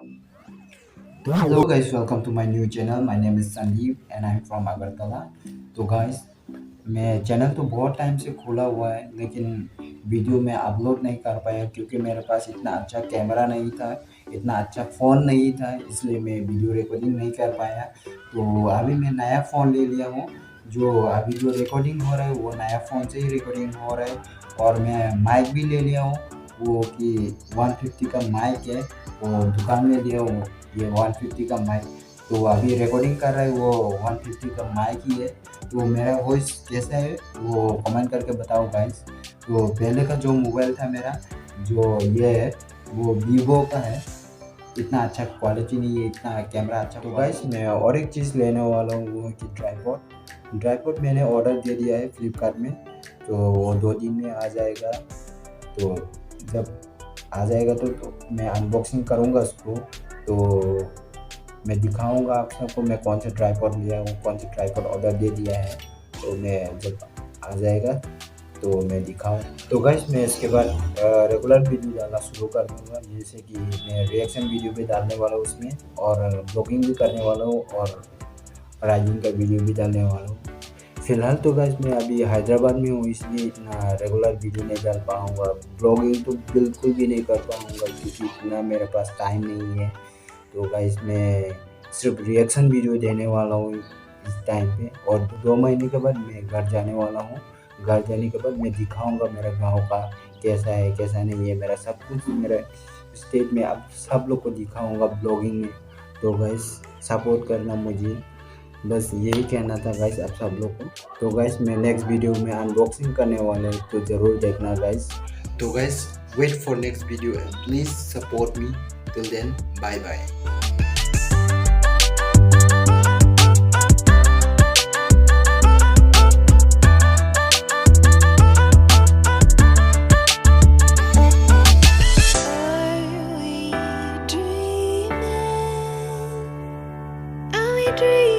तो hello guys, welcome to my new channel. My name is Sandeep and I am from Agartala. तो guys, मैं channel तो बहुत time से खोला हुआ है, लेकिन वीडियो मैं अपलोड नहीं कर पाया क्योंकि मेरे पास इतना अच्छा कैमरा नहीं था, इतना अच्छा फ़ोन नहीं था, इसलिए मैं वीडियो रिकॉर्डिंग नहीं कर पाया। तो अभी मैं नया फ़ोन ले लिया हूँ। जो अभी जो रिकॉर्डिंग हो रहा है वो नया फ़ोन से ही रिकॉर्डिंग हो रहा है। और मैं माइक भी ले लिया हूँ, वो कि 150 का माइक है, वो दुकान में लिया हूँ। ये 150 का माइक, तो अभी रिकॉर्डिंग कर रहा है वो 150 का माइक ही है। तो मेरा वॉइस कैसा है वो कमेंट करके बताओ गाइस। तो पहले का जो मोबाइल था मेरा, जो ये है, वो वीवो का है। इतना अच्छा क्वालिटी नहीं है, इतना कैमरा अच्छा। तो गाइस, मैं और एक चीज़ लेने वाला हूँ, वो है कि ट्राइपॉड। ट्राइपॉड मैंने ऑर्डर दे दिया है फ्लिपकार्ट में, तो वो 2 दिन में आ जाएगा। तो जब आ जाएगा तो मैं अनबॉक्सिंग करूँगा उसको। तो मैं दिखाऊँगा आप सबको मैं कौन सा ट्राइपॉड लिया हूँ, कौन सा ट्राइपॉड ऑर्डर दे दिया है। तो मैं जब आ जाएगा तो मैं दिखाऊँ। तो गाइस, मैं इसके बाद रेगुलर वीडियो डालना शुरू कर दूँगा, जैसे कि मैं रिएक्शन वीडियो भी डालने वाला हूँ उसमें, और ब्लॉगिंग भी करने वाला हूँ, और राइडिंग का वीडियो भी डालने वाला हूँ। फ़िलहाल तो गाइस, मैं अभी हैदराबाद में हूँ, इसलिए इतना रेगुलर वीडियो नहीं डाल पाऊँगा। ब्लॉगिंग तो बिल्कुल भी नहीं कर पाऊँगा क्योंकि इतना मेरे पास टाइम नहीं है। तो गाइस, मैं सिर्फ रिएक्शन वीडियो देने वाला हूँ इस टाइम पे, और 2 महीने के बाद मैं घर जाने वाला हूँ। घर जाने के बाद मैं दिखाऊंगा मेरा गांव का कैसा है कैसा नहीं है, मेरा सब कुछ मेरे स्टेट में अब सब लोग को दिखाऊंगा ब्लॉगिंग में। तो गाइस, सपोर्ट करना मुझे, बस यही कहना था गाइस आप सब लोग को। तो गाइस, मैं नेक्स्ट वीडियो में अनबॉक्सिंग करने वाला हूँ, तो ज़रूर देखना गाइस। तो guys, wait for next video and please support me. Till then, bye bye. Dream